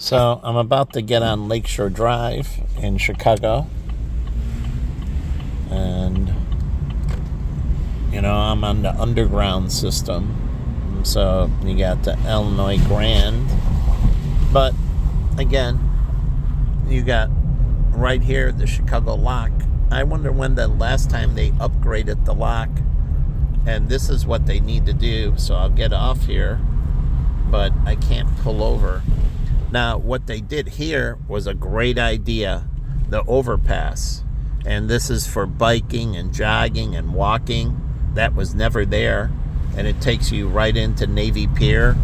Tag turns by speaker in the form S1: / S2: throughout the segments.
S1: So I'm about to get on Lakeshore Drive in Chicago. And, I'm on the underground system. So you got the Illinois Grand. But, again, you got right here the Chicago lock. I wonder when the last time they upgraded the lock. And this is what they need to do. So I'll get off here. But I can't pull over. Now, what they did here was a great idea, the overpass. And this is for biking and jogging and walking. That was never there. And it takes you right into Navy Pier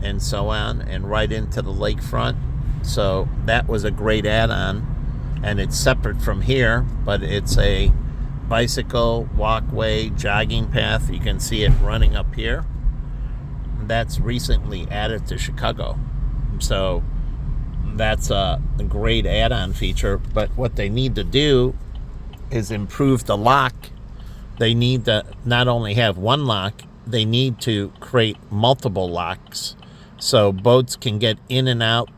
S1: and so on, and right into the lakefront. So that was a great add-on. And it's separate from here, but it's a bicycle, walkway, jogging path. You can see it running up here. That's recently added to Chicago. So that's a great add-on feature. But what they need to do is improve the lock. They need to not only have one lock, they need to create multiple locks so boats can get in and out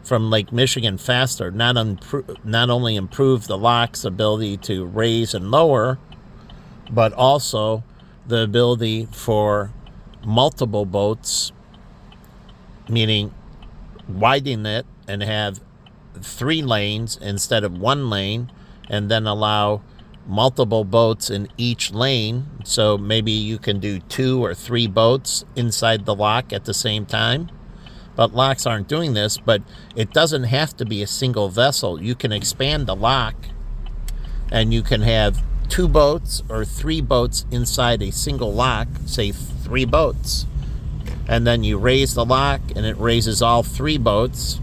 S1: from Lake Michigan faster. Not only improve the lock's ability to raise and lower, but also the ability for multiple boats, meaning widen it and have 3 lanes instead of 1 lane, and then allow multiple boats in each lane. So maybe you can do 2 or 3 boats inside the lock at the same time. But locks aren't doing this, but it doesn't have to be a single vessel. You can expand the lock and you can have 2 boats or 3 boats inside a single lock, say 3 boats. And then you raise the lock and it raises all 3 boats.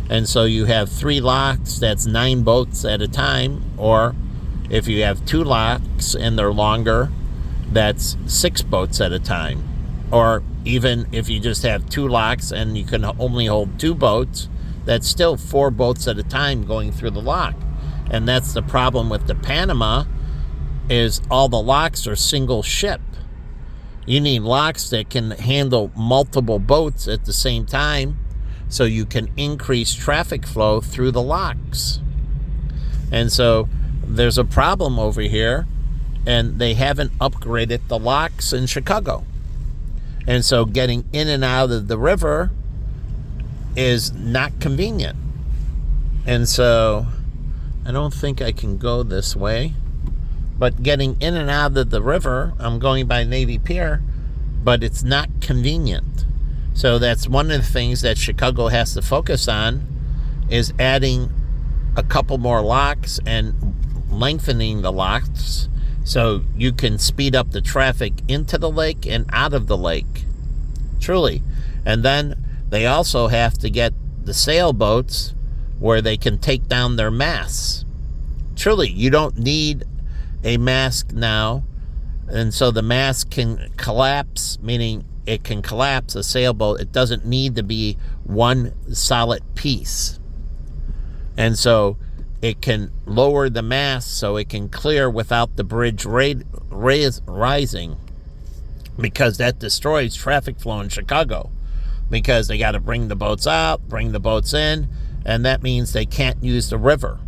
S1: And so you have 3 locks, that's 9 boats at a time. Or if you have 2 locks and they're longer, that's 6 boats at a time. Or even if you just have 2 locks and you can only hold 2 boats, that's still 4 boats at a time going through the lock. And that's the problem with the Panama, is all the locks are single ship. You need locks that can handle multiple boats at the same time so you can increase traffic flow through the locks. And so there's a problem over here, and they haven't upgraded the locks in Chicago. And so getting in and out of the river is not convenient. And so I don't think I can go this way. But getting in and out of the river, I'm going by Navy Pier, but it's not convenient. So that's one of the things that Chicago has to focus on, is adding a couple more locks and lengthening the locks so you can speed up the traffic into the lake and out of the lake. Truly. And then they also have to get the sailboats where they can take down their masts. Truly, you don't need a mast now, and so the mast can collapse, meaning it can collapse a sailboat. It doesn't need to be one solid piece. And so it can lower the mast so it can clear without the bridge rising, because that destroys traffic flow in Chicago, because they got to bring the boats out, bring the boats in, and that means they can't use the river.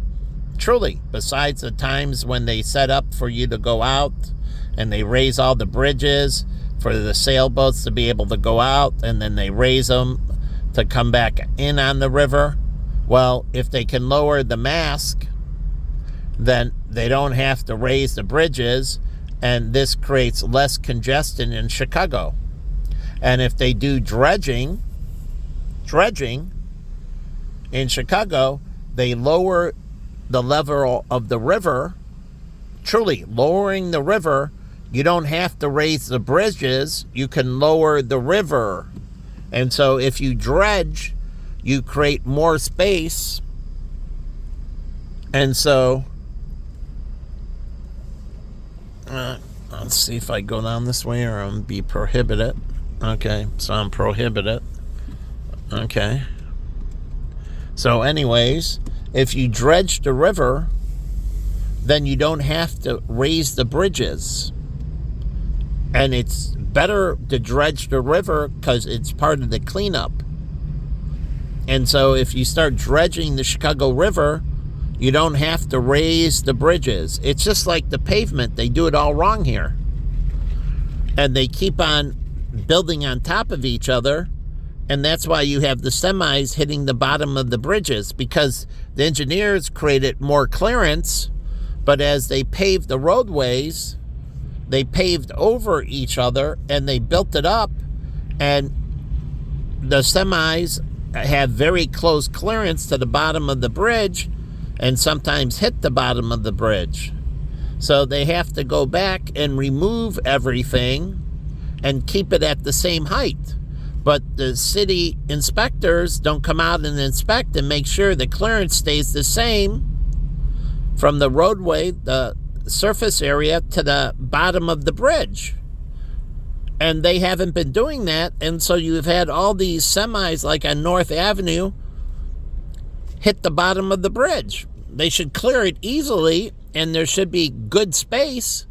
S1: Truly, besides the times when they set up for you to go out and they raise all the bridges for the sailboats to be able to go out, and then they raise them to come back in on the river. Well, if they can lower the mast, then they don't have to raise the bridges, and this creates less congestion in Chicago. And if they do dredging in Chicago, they lower the level of the river. Truly, lowering the river, you don't have to raise the bridges, you can lower the river. And so if you dredge, you create more space. And so let's see if I go down this way or I'm be prohibited. Okay, so I'm prohibited. Okay. So anyways, if you dredge the river, then you don't have to raise the bridges. And it's better to dredge the river because it's part of the cleanup. And so if you start dredging the Chicago River, you don't have to raise the bridges. It's just like the pavement. They do it all wrong here. And they keep on building on top of each other. And that's why you have the semis hitting the bottom of the bridges, because the engineers created more clearance, but as they paved the roadways, they paved over each other and they built it up, and the semis have very close clearance to the bottom of the bridge and sometimes hit the bottom of the bridge. So they have to go back and remove everything and keep it at the same height. But the city inspectors don't come out and inspect and make sure the clearance stays the same from the roadway, the surface area, to the bottom of the bridge. And they haven't been doing that, and so you've had all these semis, like on North Avenue, hit the bottom of the bridge. They should clear it easily, and there should be good space,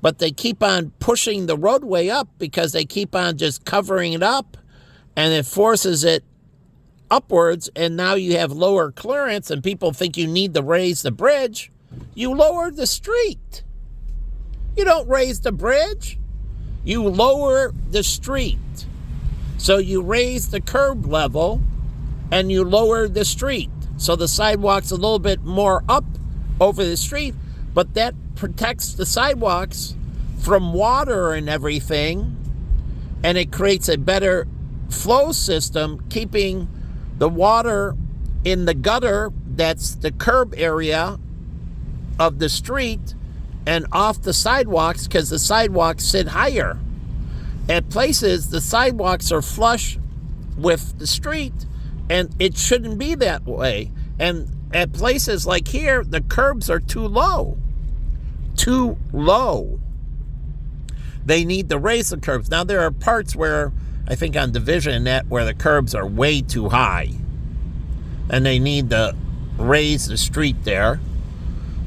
S1: but they keep on pushing the roadway up because they keep on just covering it up, and it forces it upwards, and now you have lower clearance, and people think you need to raise the bridge. You lower the street. You don't raise the bridge. You lower the street. So you raise the curb level and you lower the street. So the sidewalk's a little bit more up over the street, but that protects the sidewalks from water and everything, and it creates a better flow system, keeping the water in the gutter, that's the curb area of the street, and off the sidewalks, because the sidewalks sit higher. At places, the sidewalks are flush with the street, and it shouldn't be that way. And at places like here, the curbs are too low. Too low. They need to raise the curbs. Now, there are parts where, I think on Division and that, where the curbs are way too high, and they need to raise the street there.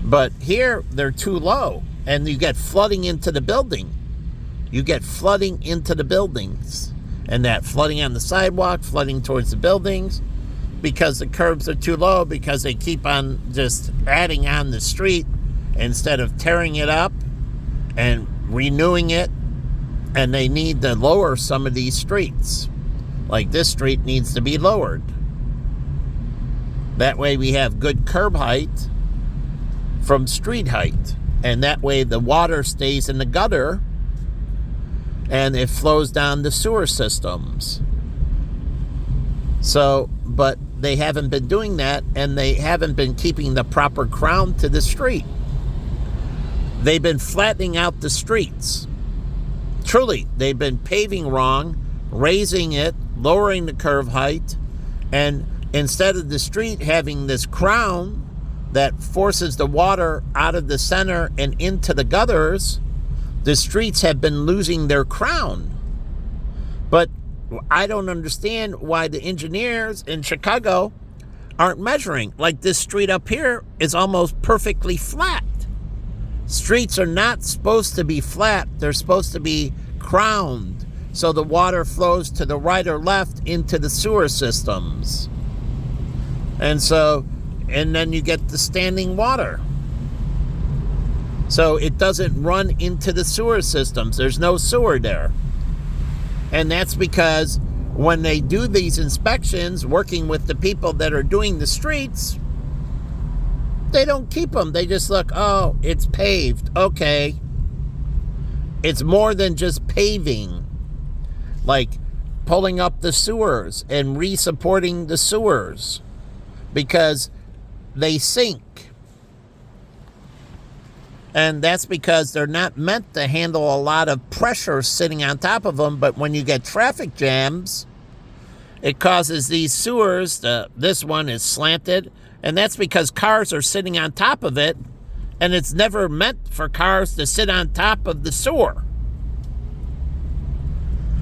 S1: But here, they're too low, and you get flooding into the building. You get flooding into the buildings, and that flooding on the sidewalk, flooding towards the buildings, because the curbs are too low, because they keep on just adding on the street instead of tearing it up and renewing it, and they need to lower some of these streets. Like this street needs to be lowered. That way we have good curb height from street height, and that way the water stays in the gutter and it flows down the sewer systems. So, but they haven't been doing that, and they haven't been keeping the proper crown to the street. They've been flattening out the streets. Truly, they've been paving wrong, raising it, lowering the curve height, and instead of the street having this crown that forces the water out of the center and into the gutters, the streets have been losing their crown. But I don't understand why the engineers in Chicago aren't measuring. Like this street up here is almost perfectly flat. Streets are not supposed to be flat. They're supposed to be crowned, so the water flows to the right or left into the sewer systems. And then you get the standing water. So it doesn't run into the sewer systems. There's no sewer there. And that's because when they do these inspections, working with the people that are doing the streets, they don't keep them. They just look, oh, it's paved. Okay. It's more than just paving. Like pulling up the sewers and re-supporting the sewers, because they sink. And that's because they're not meant to handle a lot of pressure sitting on top of them. But when you get traffic jams, it causes these sewers, this one is slanted, and that's because cars are sitting on top of it, and it's never meant for cars to sit on top of the sewer.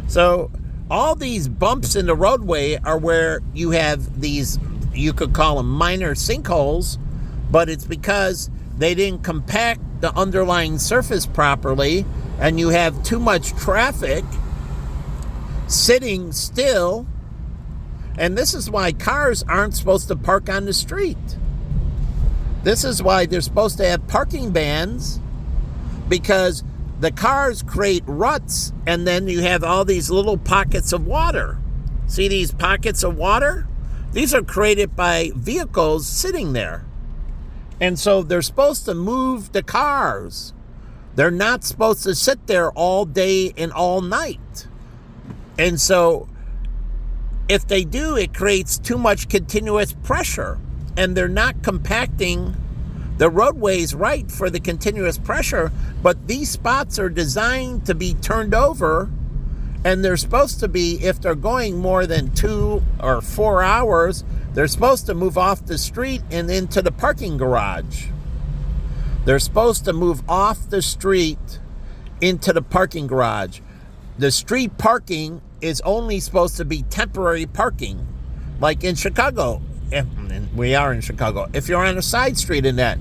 S1: So all these bumps in the roadway are where you have these, you could call them minor sinkholes, but it's because they didn't compact the underlying surface properly, and you have too much traffic sitting still, And this is why cars aren't supposed to park on the street. This is why they're supposed to have parking bans, because the cars create ruts, and then you have all these little pockets of water. See these pockets of water? These are created by vehicles sitting there. And so they're supposed to move the cars. They're not supposed to sit there all day and all night. And so if they do, it creates too much continuous pressure, and they're not compacting the roadways right for the continuous pressure. But these spots are designed to be turned over, and they're supposed to be, if they're going more than 2 or 4 hours, they're supposed to move off the street and into the parking garage. They're supposed to move off the street into the parking garage. The street parking is only supposed to be temporary parking. Like in Chicago, and we are in Chicago, if you're on a side street in that,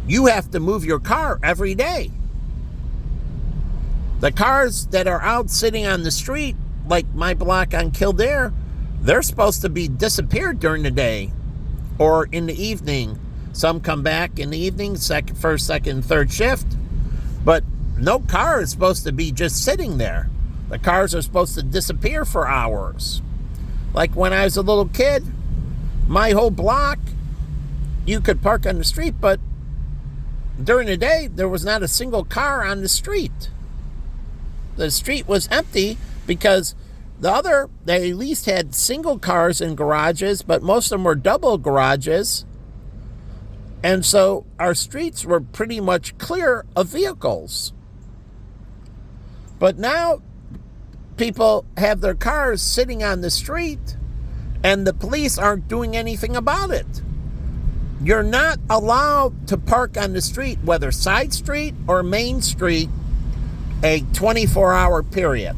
S1: you have to move your car every day. The cars that are out sitting on the street, like my block on Kildare, they're supposed to be disappeared during the day or in the evening. Some come back in the evening, first, second, third shift. But no car is supposed to be just sitting there. The cars are supposed to disappear for hours. Like when I was a little kid, my whole block, you could park on the street, but during the day, there was not a single car on the street. The street was empty because they at least had single cars in garages, but most of them were double garages. And so our streets were pretty much clear of vehicles. But now people have their cars sitting on the street, and the police aren't doing anything about it. You're not allowed to park on the street, whether side street or main street, a 24-hour period.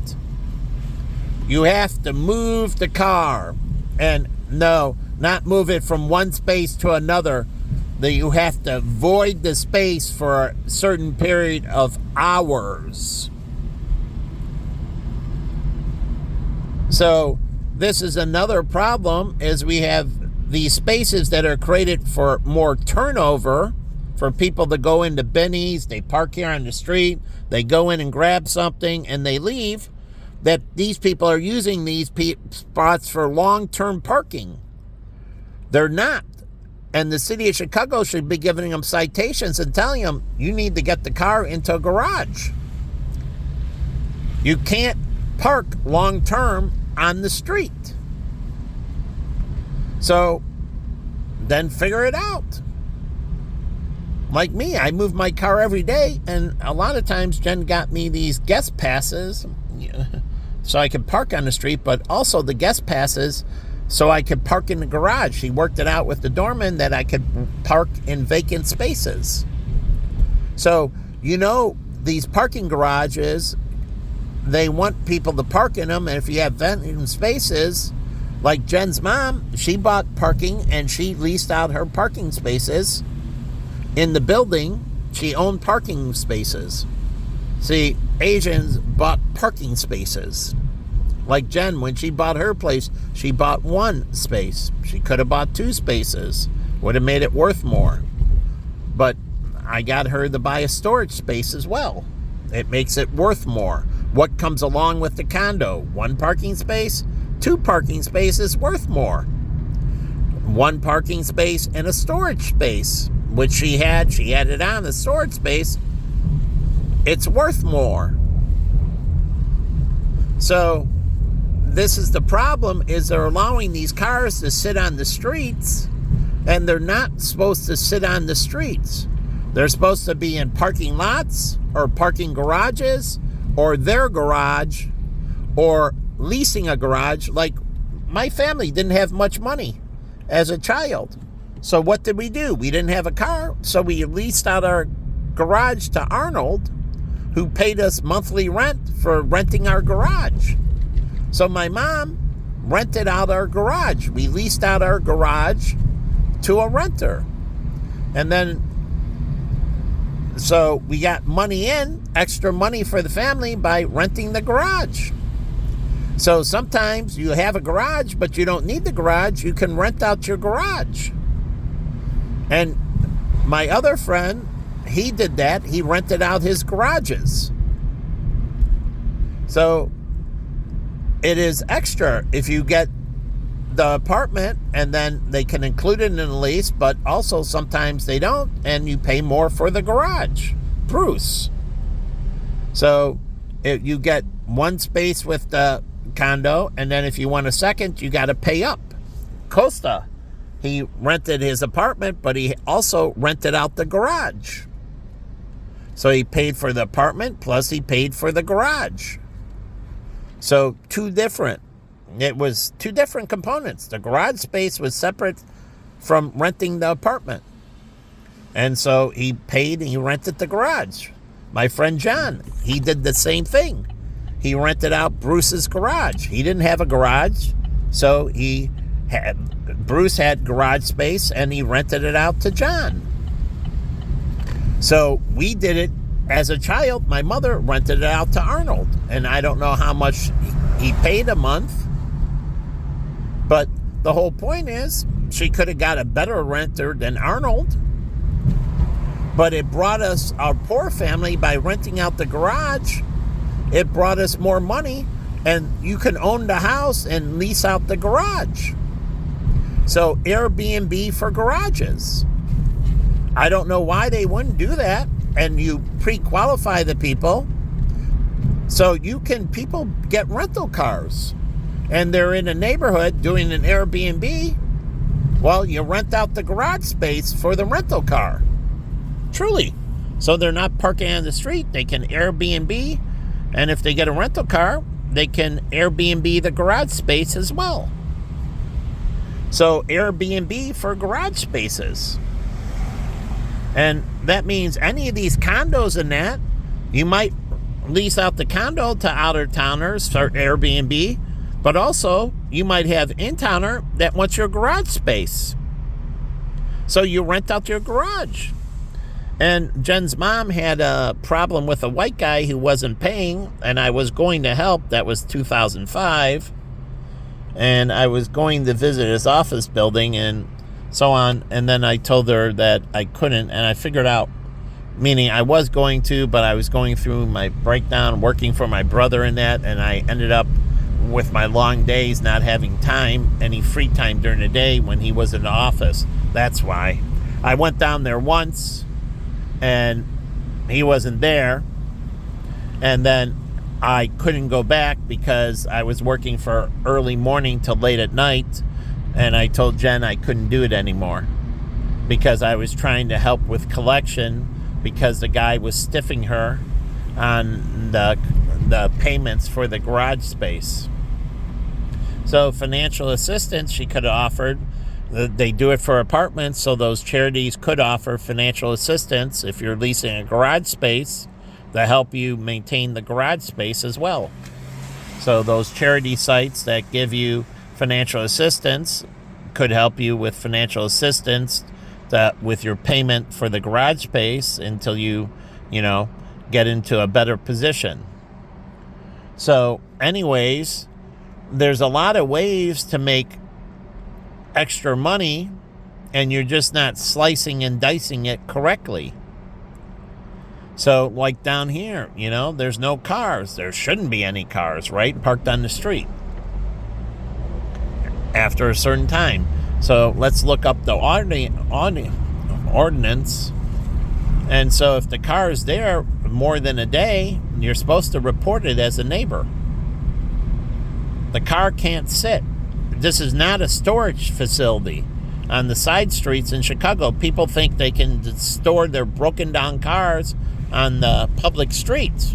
S1: You have to move the car. And no, not move it from one space to another. You have to void the space for a certain period of hours. So this is another problem, is we have these spaces that are created for more turnover, for people to go into Benny's, they park here on the street, they go in and grab something, and they leave, that these people are using these spots for long-term parking. They're not. And the city of Chicago should be giving them citations and telling them, you need to get the car into a garage. You can't park long-term on the street. So then figure it out. Like me, I move my car every day, and a lot of times Jen got me these guest passes so I could park on the street, but also the guest passes so I could park in the garage. She worked it out with the doorman that I could park in vacant spaces. So, these parking garages, they want people to park in them, and if you have vacant spaces, like Jen's mom, she bought parking and she leased out her parking spaces in the building. She owned parking spaces. See, Asians bought parking spaces. Like Jen, when she bought her place, she bought one space. She could have bought 2 spaces. Would have made it worth more. But I got her to buy a storage space as well. It makes it worth more. What comes along with the condo? 1 parking space, 2 parking spaces worth more. 1 parking space and a storage space, which she had it on the storage space. It's worth more. So this is the problem, is they're allowing these cars to sit on the streets, and they're not supposed to sit on the streets. They're supposed to be in parking lots or parking garages or their garage or leasing a garage. Like my family didn't have much money as a child. So what did we do? We didn't have a car, so we leased out our garage to Arnold, who paid us monthly rent for renting our garage. So my mom rented out our garage. We leased out our garage to a renter. And then, so we got money in, extra money for the family by renting the garage. So sometimes you have a garage, but you don't need the garage. You can rent out your garage. And my other friend, he did that. He rented out his garages. So it is extra if you get the apartment, and then they can include it in the lease, but also sometimes they don't, and you pay more for the garage. Bruce. So you get one space with the condo, and then if you want a second, you got to pay up. Costa, he rented his apartment, but he also rented out the garage. So he paid for the apartment, plus he paid for the garage. So it was two different components. The garage space was separate from renting the apartment. And so he paid and he rented the garage. My friend John, he did the same thing. He rented out Bruce's garage. He didn't have a garage, so Bruce had garage space and he rented it out to John. So we did it as a child. My mother rented it out to Arnold, and I don't know how much he paid a month, but the whole point is she could have got a better renter than Arnold. But it brought us, our poor family, by renting out the garage, it brought us more money, and you can own the house and lease out the garage. So Airbnb for garages. I don't know why they wouldn't do that, and you pre-qualify the people. So people get rental cars, and they're in a neighborhood doing an Airbnb. Well, you rent out the garage space for the rental car. Truly. So they're not parking on the street. They can Airbnb, and if they get a rental car, they can Airbnb the garage space as well. So Airbnb for garage spaces. And that means any of these condos in that, you might lease out the condo to out-of-towners for Airbnb, but also you might have in-towner that wants your garage space. So you rent out your garage. And Jen's mom had a problem with a white guy who wasn't paying, and I was going to help. That was 2005. And I was going to visit his office building and so on. And then I told her that I couldn't, and I figured out, meaning I was going to, but I was going through my breakdown, working for my brother in that, and I ended up with my long days not having any free time during the day when he was in the office. That's why. I went down there once, and he wasn't there, and then I couldn't go back because I was working for early morning till late at night, and I told Jen I couldn't do it anymore because I was trying to help with collection because the guy was stiffing her on the payments for the garage space. So financial assistance she could have offered. They do it for apartments, so those charities could offer financial assistance if you're leasing a garage space to help you maintain the garage space as well. So those charity sites that give you financial assistance could help you with financial assistance with your payment for the garage space until you get into a better position. So anyways, there's a lot of ways to make extra money, and you're just not slicing and dicing it correctly. So like down here, there's no cars. There shouldn't be any cars, right? Parked on the street after a certain time. So let's look up the ordinance. And so if the car is there more than a day, you're supposed to report it as a neighbor. The car can't sit. This is not a storage facility. On the side streets in Chicago, people think they can store their broken down cars on the public streets.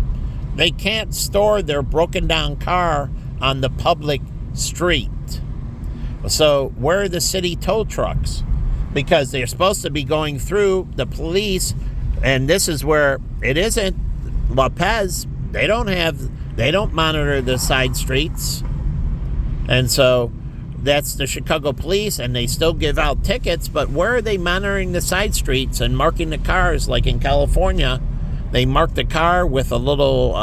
S1: They can't store their broken down car on the public street. So where are the city tow trucks? Because they're supposed to be going through the police, and this is where it isn't. Lopez, they don't monitor the side streets. And so that's the Chicago police, and they still give out tickets, but where are they monitoring the side streets and marking the cars? Like in California, they mark the car with a little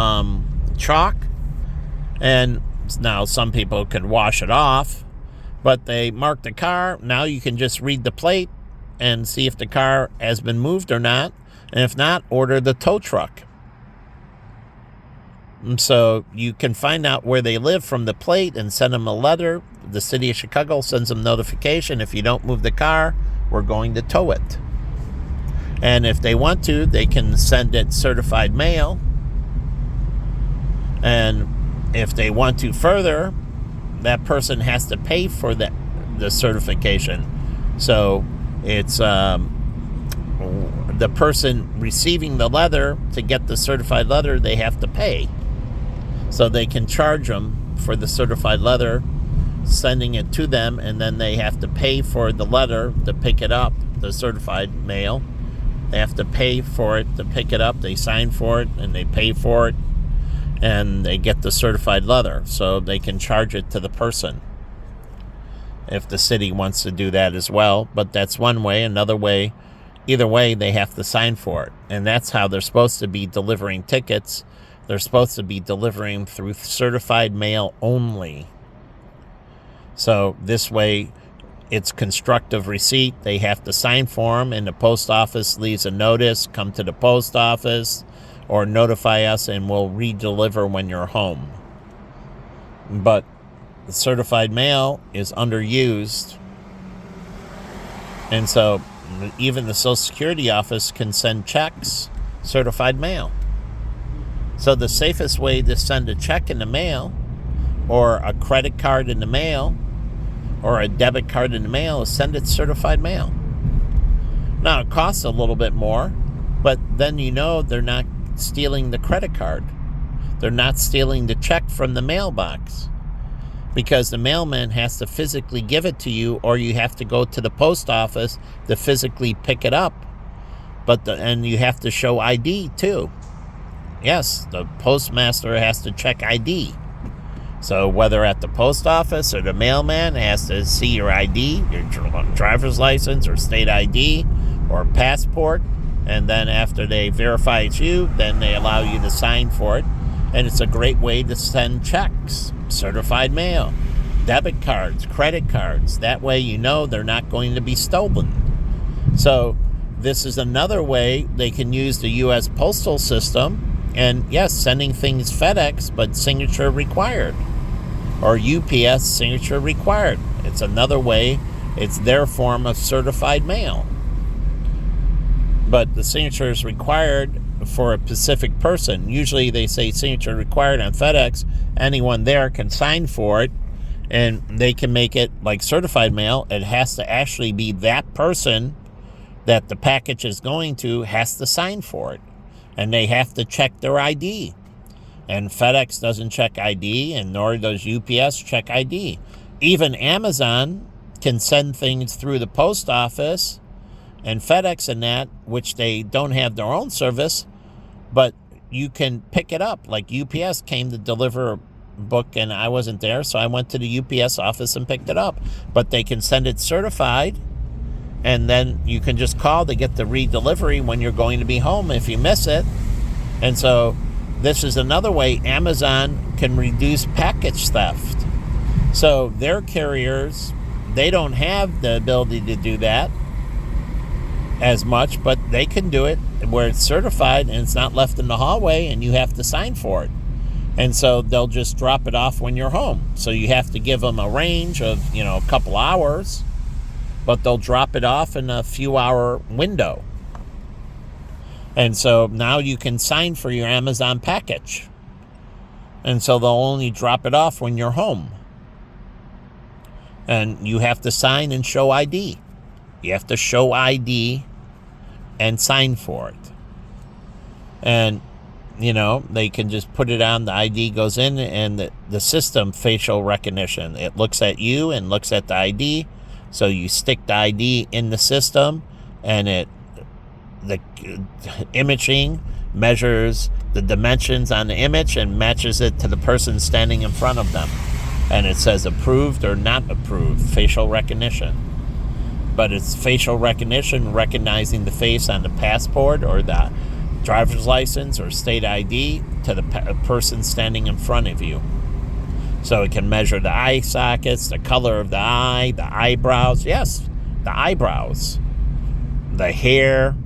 S1: chalk, and Now, some people could wash it off, but they mark the car. Now you can just read the plate and see if the car has been moved or not. And if not, order the tow truck. And so you can find out where they live from the plate and send them a letter. The city of Chicago sends them notification. If you don't move the car, we're going to tow it. And if they want to, they can send it certified mail. And if they want to further, that person has to pay for the certification. So it's the person receiving the letter, to get the certified letter, they have to pay. So they can charge them for the certified letter, sending it to them, and then they have to pay for the letter to pick it up, the certified mail. They have to pay for it to pick it up. They sign for it, and they pay for it, and they get the certified letter. So they can charge it to the person if the city wants to do that as well. But that's one way. Another way, either way, they have to sign for it. And that's how they're supposed to be delivering tickets. They're supposed to be delivering through certified mail only. So this way, it's constructive receipt. They have to sign for them, and the post office leaves a notice, come to the post office, or notify us, and we'll re-deliver when you're home. But the certified mail is underused. And so even the Social Security office can send checks, certified mail. So the safest way to send a check in the mail, or a credit card in the mail, or a debit card in the mail, is send it certified mail. Now, it costs a little bit more, but then you know they're not stealing the credit card. They're not stealing the check from the mailbox, because the mailman has to physically give it to you, or you have to go to the post office to physically pick it up. And you have to show ID too. Yes, the postmaster has to check ID. So whether at the post office or the mailman has to see your ID, your driver's license or state ID or passport, and then after they verify it's you, then they allow you to sign for it. And it's a great way to send checks, certified mail, debit cards, credit cards. That way you know they're not going to be stolen. So this is another way they can use the U.S. postal system. And yes, sending things FedEx, but signature required. Or UPS, signature required. It's another way. It's their form of certified mail. But the signature is required for a specific person. Usually they say signature required on FedEx. Anyone there can sign for it, and they can make it like certified mail. It has to actually be that person that the package is going to has to sign for it. And they have to check their ID. And FedEx doesn't check ID, and nor does UPS check ID. Even Amazon can send things through the post office and FedEx and that, which they don't have their own service, but you can pick it up. Like UPS came to deliver a book, and I wasn't there, so I went to the UPS office and picked it up. But they can send it certified, and then you can just call to get the redelivery when you're going to be home if you miss it. And so this is another way Amazon can reduce package theft. So their carriers, they don't have the ability to do that as much, but they can do it where it's certified and it's not left in the hallway and you have to sign for it. And so they'll just drop it off when you're home. So you have to give them a range of, a couple hours, but they'll drop it off in a few hour window. And so now you can sign for your Amazon package. And so they'll only drop it off when you're home. And you have to sign and show ID. You have to show ID and sign for it. And, they can just put it on, the ID goes in, and the system, facial recognition, it looks at you and looks at the ID. So you stick the ID in the system, and the imaging measures the dimensions on the image and matches it to the person standing in front of them. And it says approved or not approved, facial recognition. But it's facial recognition, recognizing the face on the passport or the driver's license or state ID to the person standing in front of you. So it can measure the eye sockets, the color of the eye, the eyebrows. Yes, the eyebrows. The hair,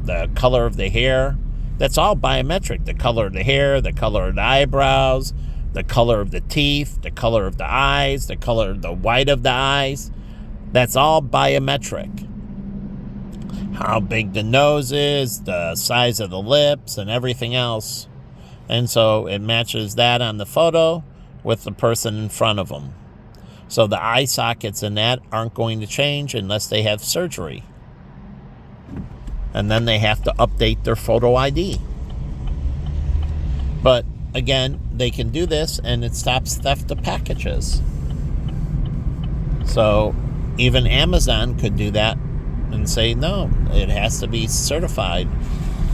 S1: the color of the hair. That's all biometric. The color of the hair, the color of the eyebrows, the color of the teeth, the color of the eyes, the color of the white of the eyes. That's all biometric. How big the nose is, the size of the lips, and everything else. And so it matches that on the photo with the person in front of them. So the eye sockets in that aren't going to change unless they have surgery. And then they have to update their photo ID. But again, they can do this and it stops theft of packages. So even Amazon could do that and say, no, it has to be certified.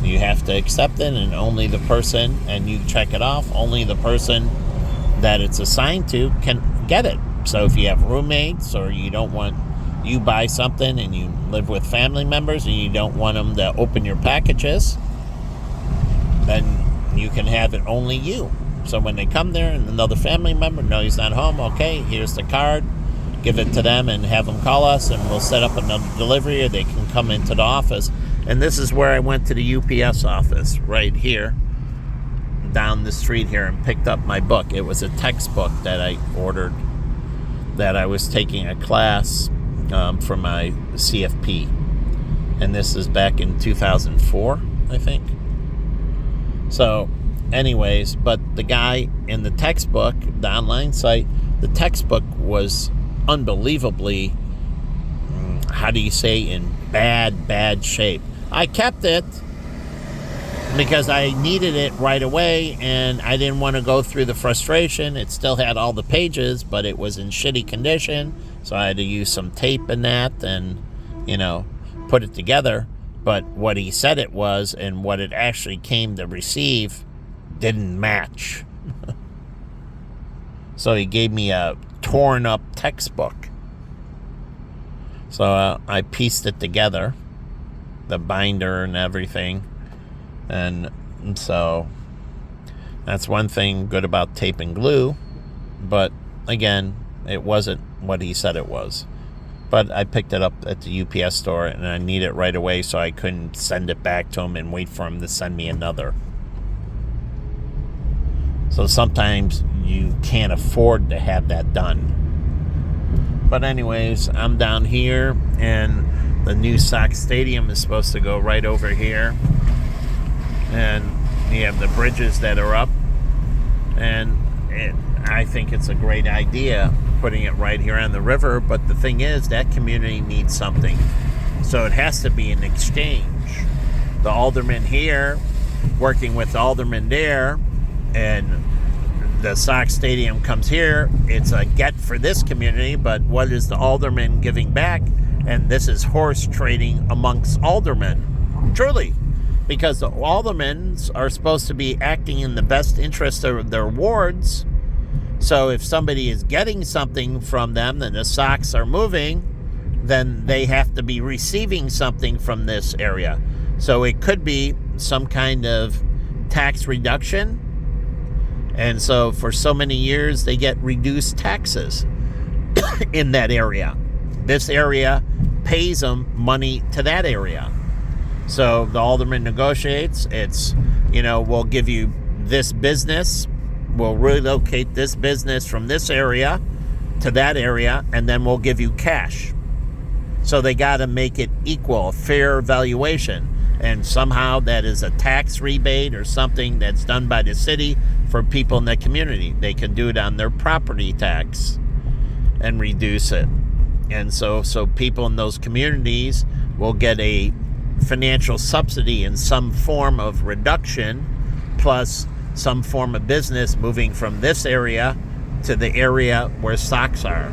S1: You have to accept it, and only the person, and you check it off, only the person that it's assigned to can get it. So if you have roommates, or you buy something and you live with family members and you don't want them to open your packages, then you can have it only you. So when they come there and another family member, no, he's not home, okay, here's the card, give it to them and have them call us and we'll set up another delivery, or they can come into the office. And this is where I went to the UPS office, right here, down the street here, and picked up my book. It was a textbook that I ordered, that I was taking a class for my CFP. And this is back in 2004, I think. So, anyways, but the guy in the textbook, the online site, the textbook was unbelievably, how do you say, in bad shape. I kept it because I needed it right away, and I didn't want to go through the frustration. It still had all the pages, but it was in shitty condition, so I had to use some tape and that and, put it together. But what he said it was and what it actually came to receive didn't match. So he gave me a torn up textbook. So I pieced it together, the binder and everything. And so that's one thing good about tape and glue. But again, it wasn't what he said it was. But I picked it up at the UPS store and I need it right away, so I couldn't send it back to him and wait for him to send me another. So sometimes you can't afford to have that done. But anyways, I'm down here, and the new Sox Stadium is supposed to go right over here. And you have the bridges that are up. And I think it's a great idea putting it right here on the river. But the thing is, that community needs something. So it has to be an exchange. The alderman here working with the alderman there, and the Sox Stadium comes here. It's a get for this community, but what is the alderman giving back? And this is horse trading amongst aldermen, truly, because the aldermen are supposed to be acting in the best interest of their wards. So if somebody is getting something from them, then the Sox are moving, then they have to be receiving something from this area. So it could be some kind of tax reduction. And so for so many years, they get reduced taxes in that area. This area pays them money to that area. So the alderman negotiates. It's, we'll give you this business. We'll relocate this business from this area to that area, and then we'll give you cash. So they got to make it equal, a fair valuation. And somehow that is a tax rebate or something that's done by the city for people in the community. They can do it on their property tax and reduce it. And so people in those communities will get a financial subsidy in some form of reduction, plus some form of business moving from this area to the area where stocks are.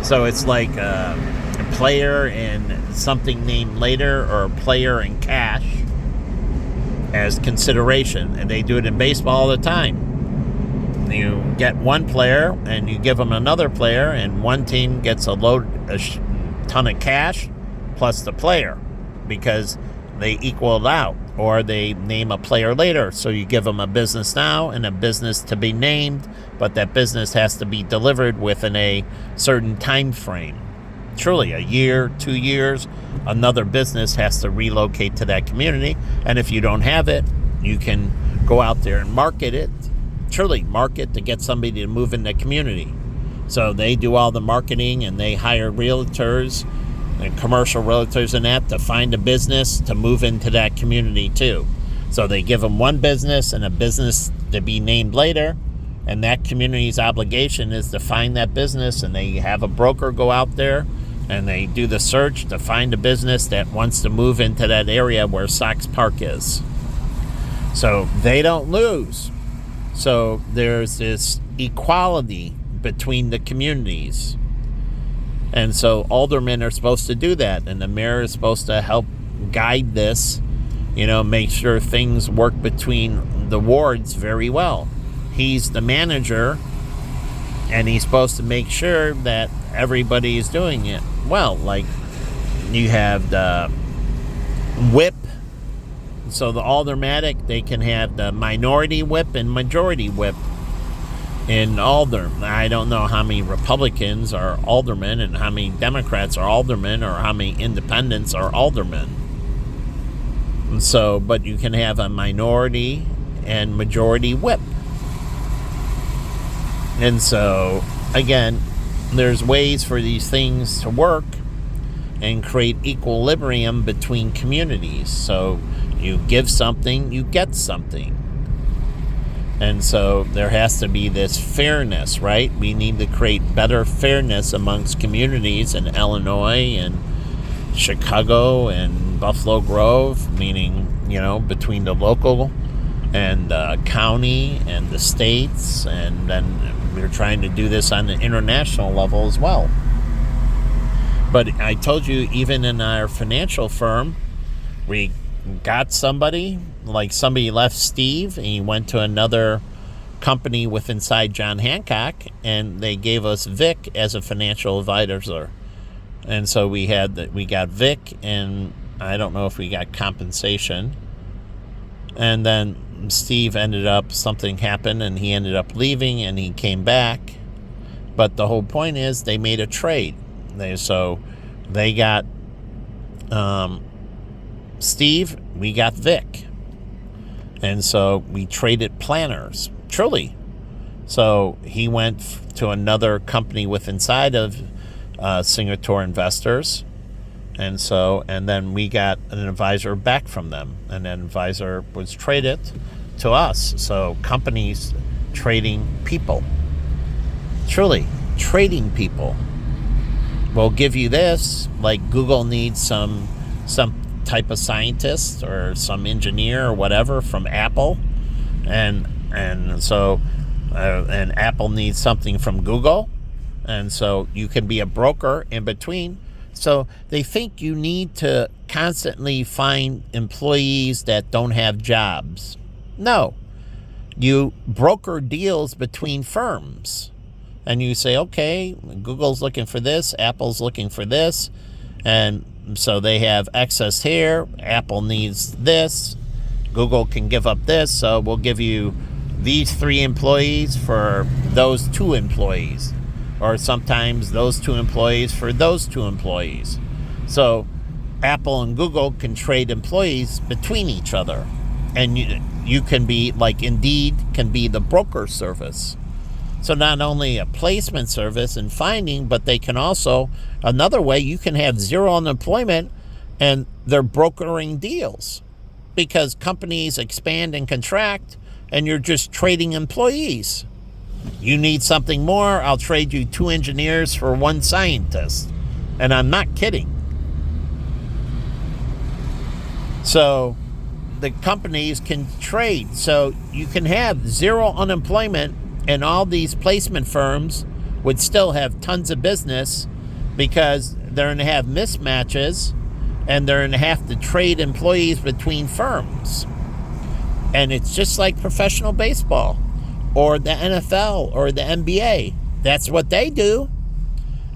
S1: So it's like a player and something named later, or a player and cash as consideration. And they do it in baseball all the time. You get one player and you give them another player, and one team gets a ton of cash plus the player, because they equal it out, or they name a player later. So you give them a business now and a business to be named, but that business has to be delivered within a certain time frame. Truly, a year, 2 years, another business has to relocate to that community. And if you don't have it, you can go out there and market it. Truly, market to get somebody to move in the community. So they do all the marketing, and they hire realtors and commercial realtors and that to find a business to move into that community too. So they give them one business and a business to be named later, and that community's obligation is to find that business, and they have a broker go out there and they do the search to find a business that wants to move into that area where Sox Park is. So they don't lose. So there's this equality between the communities. And so aldermen are supposed to do that, and the mayor is supposed to help guide this, make sure things work between the wards very well. He's the manager, and he's supposed to make sure that everybody is doing it well. Like, you have the whip, so the aldermanic, they can have the minority whip and majority whip in Alder. I don't know how many Republicans are aldermen and how many Democrats are aldermen, or how many independents are aldermen. And so, but you can have a minority and majority whip. And so, again, there's ways for these things to work and create equilibrium between communities. So you give something, you get something. And so there has to be this fairness, right? We need to create better fairness amongst communities in Illinois and Chicago and Buffalo Grove, meaning, between the local and the county and the states. And then we're trying to do this on the international level as well. But I told you, even in our financial firm, we got somebody, like somebody left Steve, and he went to another company with inside John Hancock, and they gave us Vic as a financial advisor. And so we got Vic, and I don't know if we got compensation. And then Steve something happened, and he ended up leaving, and he came back. But the whole point is they made a trade. They got Steve, we got Vic. And so we traded planners, truly. So he went to another company with inside of Singapore Investors. And then we got an advisor back from them. And that advisor was traded to us. So companies trading people. Truly, trading people. We'll give you this, like Google needs some type of scientist or some engineer or whatever from Apple, and Apple needs something from Google, and so you can be a broker in between. So they think you need to constantly find employees that don't have jobs. No, you broker deals between firms, and you say, okay, Google's looking for this, Apple's looking for this, and so they have excess here. Apple needs this. Google can give up this. So we'll give you these 3 employees for those 2 employees. Or sometimes those 2 employees for those 2 employees. So Apple and Google can trade employees between each other. And you can be, like Indeed can be the broker service. So not only a placement service and finding, but they can also, another way, you can have zero unemployment and they're brokering deals because companies expand and contract and you're just trading employees. You need something more, I'll trade you 2 engineers for 1 scientist. And I'm not kidding. So the companies can trade. So you can have zero unemployment, and all these placement firms would still have tons of business because they're going to have mismatches and they're going to have to trade employees between firms. And it's just like professional baseball or the NFL or the NBA. That's what they do.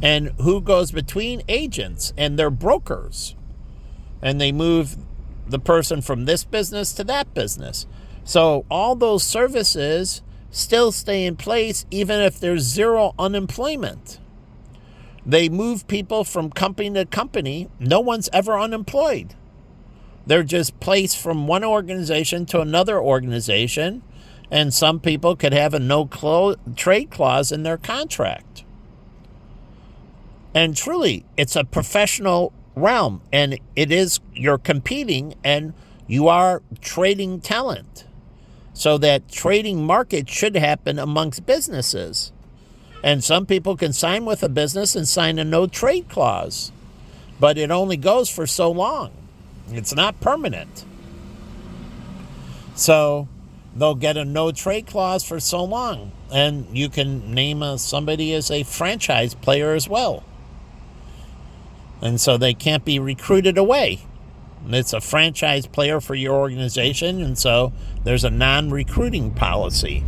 S1: And who goes between? Agents, and they're brokers. And they move the person from this business to that business. So all those services still stay in place even if there's zero unemployment. They move people from company to company. No one's ever unemployed. They're just placed from one organization to another organization, and some people could have a no-trade clause in their contract. And truly, it's a professional realm, and you're competing and you are trading talent. So that trading market should happen amongst businesses. And some people can sign with a business and sign a no-trade clause, but it only goes for so long. It's not permanent. So they'll get a no-trade clause for so long, and you can name somebody as a franchise player as well. And so they can't be recruited away. It's a franchise player for your organization, and so there's a non-recruiting policy.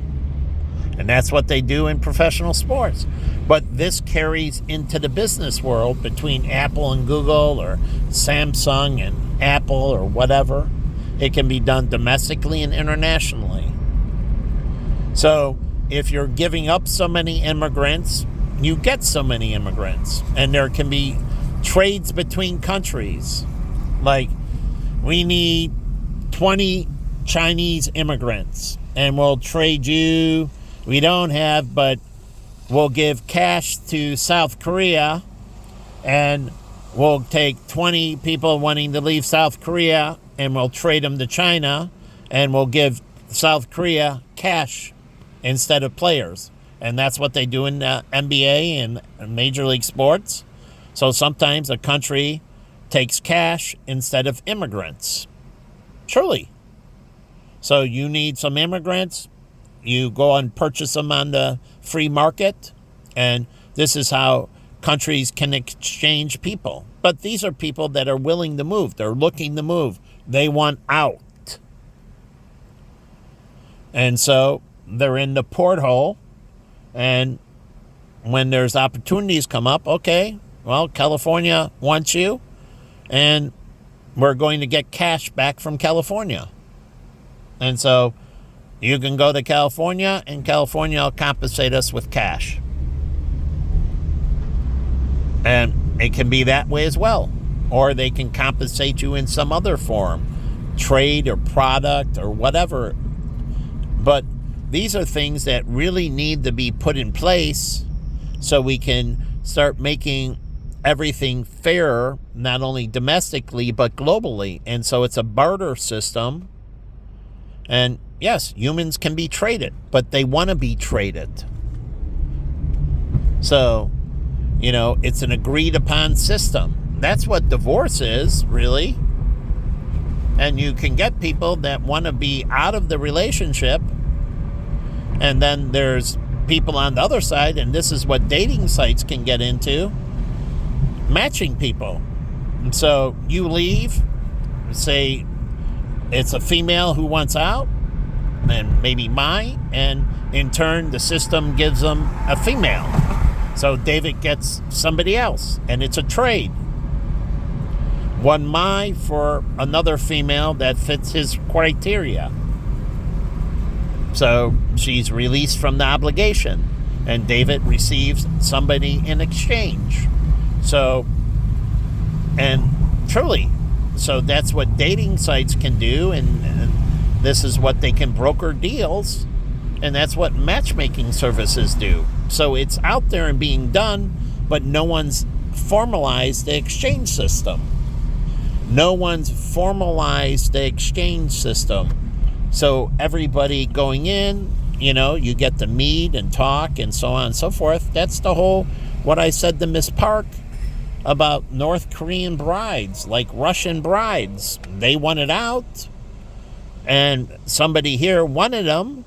S1: And that's what they do in professional sports. But this carries into the business world between Apple and Google, or Samsung and Apple, or whatever. It can be done domestically and internationally. So if you're giving up so many immigrants, you get so many immigrants. And there can be trades between countries. Like, we need 20 Chinese immigrants, and we'll trade you. We don't have, but we'll give cash to South Korea, and we'll take 20 people wanting to leave South Korea, and we'll trade them to China, and we'll give South Korea cash instead of players. And that's what they do in NBA and Major League Sports. So sometimes a country takes cash instead of immigrants. Truly. So you need some immigrants. You go and purchase them on the free market, and this is how countries can exchange people. But these are people that are willing to move. They're looking to move. They want out. And so they're in the porthole, and when there's opportunities come up, okay, well, California wants you, and we're going to get cash back from California. And so you can go to California, and California will compensate us with cash. And it can be that way as well. Or they can compensate you in some other form, trade or product or whatever. But these are things that really need to be put in place so we can start making everything fairer, not only domestically, but globally. And so it's a barter system. And yes, humans can be traded, but they want to be traded. So, it's an agreed upon system. That's what divorce is, really. And you can get people that want to be out of the relationship. And then there's people on the other side, and this is what dating sites can get into, matching people. And so you leave, say it's a female who wants out, and maybe mine, and in turn the system gives them a female. So David gets somebody else, and it's a trade. One Mai for another female that fits his criteria. So she's released from the obligation, and David receives somebody in exchange. So, and truly, so that's what dating sites can do, and this is what they can broker deals, and that's what matchmaking services do. So it's out there and being done, but no one's formalized the exchange system. No one's formalized the exchange system. So everybody going in, you get to meet and talk and so on and so forth. That's the whole, what I said to Miss Park about North Korean brides, like Russian brides. They wanted out, and somebody here wanted them.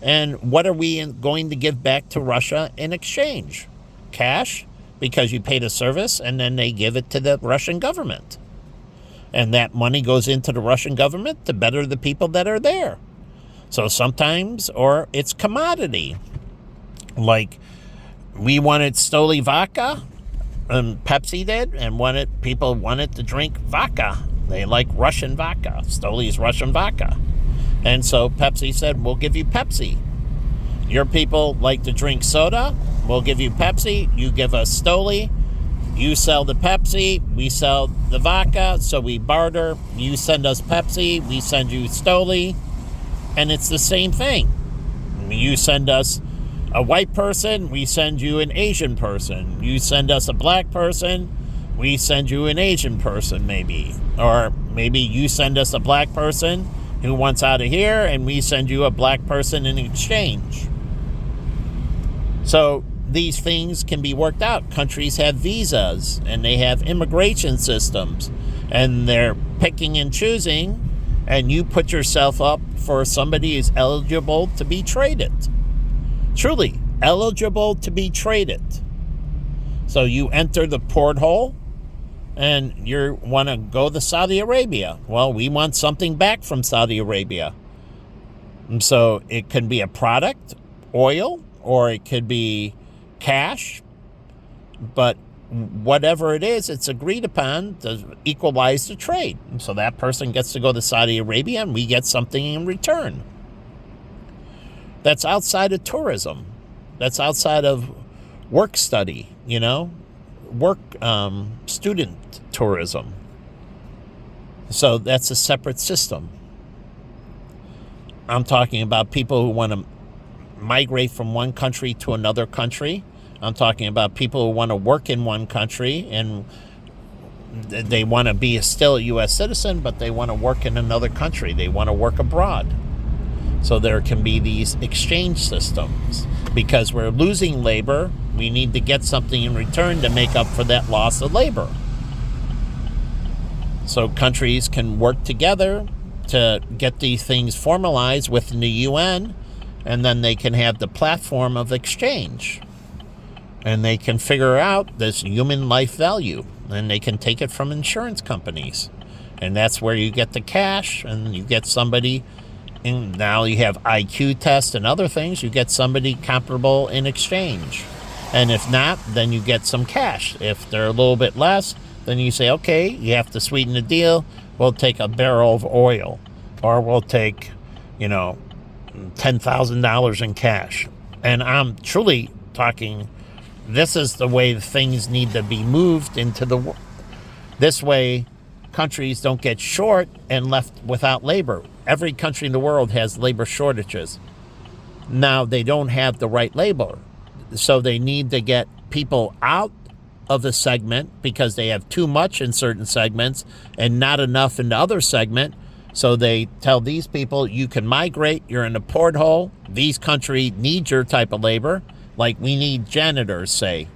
S1: And what are we going to give back to Russia in exchange? Cash, because you paid a service, and then they give it to the Russian government. And that money goes into the Russian government to better the people that are there. So sometimes, or it's commodity. Like, we wanted Stoli vodka, and Pepsi did, and people wanted to drink vodka. They like Russian vodka. Stoli's Russian vodka. And so Pepsi said, we'll give you Pepsi. Your people like to drink soda. We'll give you Pepsi. You give us Stoli. You sell the Pepsi. We sell the vodka. So we barter. You send us Pepsi. We send you Stoli. And it's the same thing. You send us a white person. We send you an Asian person. You send us a black person. We send you an Asian person, maybe. Or maybe you send us a black person who wants out of here, and we send you a black person in exchange. So these things can be worked out. Countries have visas, and they have immigration systems, and they're picking and choosing, and you put yourself up for somebody who's eligible to be traded. Truly, eligible to be traded. So you enter the porthole, and you want to go to Saudi Arabia. Well, we want something back from Saudi Arabia. And so it can be a product, oil, or it could be cash. But whatever it is, it's agreed upon to equalize the trade. And so that person gets to go to Saudi Arabia, and we get something in return. That's outside of tourism. That's outside of work study, work student tourism. So that's a separate system. I'm talking about people who want to migrate from one country to another country. I'm talking about people who want to work in one country and they want to be still a U.S. citizen, but they want to work in another country. They want to work abroad. So there can be these exchange systems. Because we're losing labor, we need to get something in return to make up for that loss of labor. So countries can work together to get these things formalized within the UN, and then they can have the platform of exchange. And they can figure out this human life value, and they can take it from insurance companies. And that's where you get the cash, and you get somebody, and now you have IQ tests and other things, you get somebody comparable in exchange. And if not, then you get some cash. If they're a little bit less, then you say, okay, you have to sweeten the deal. We'll take a barrel of oil, or we'll take, $10,000 in cash. And I'm truly talking, this is the way things need to be moved into the world. This way, countries don't get short and left without labor. Every country in the world has labor shortages. Now, they don't have the right labor. So they need to get people out of the segment because they have too much in certain segments and not enough in the other segment. So they tell these people, you can migrate, you're in a porthole. These countries need your type of labor. Like we need janitors, say.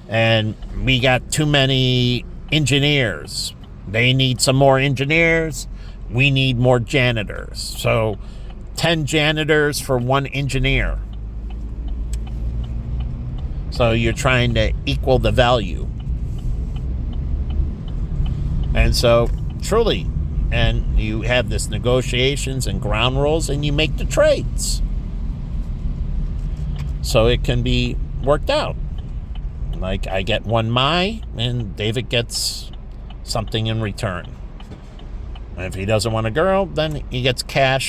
S1: And we got too many engineers. They need some more engineers. We need more janitors. So 10 janitors for one engineer. So you're trying to equal the value. And so truly, and you have this negotiations and ground rules, and you make the trades. So it can be worked out. Like I get one Mai, and David gets something in return. And if he doesn't want a girl, then he gets cash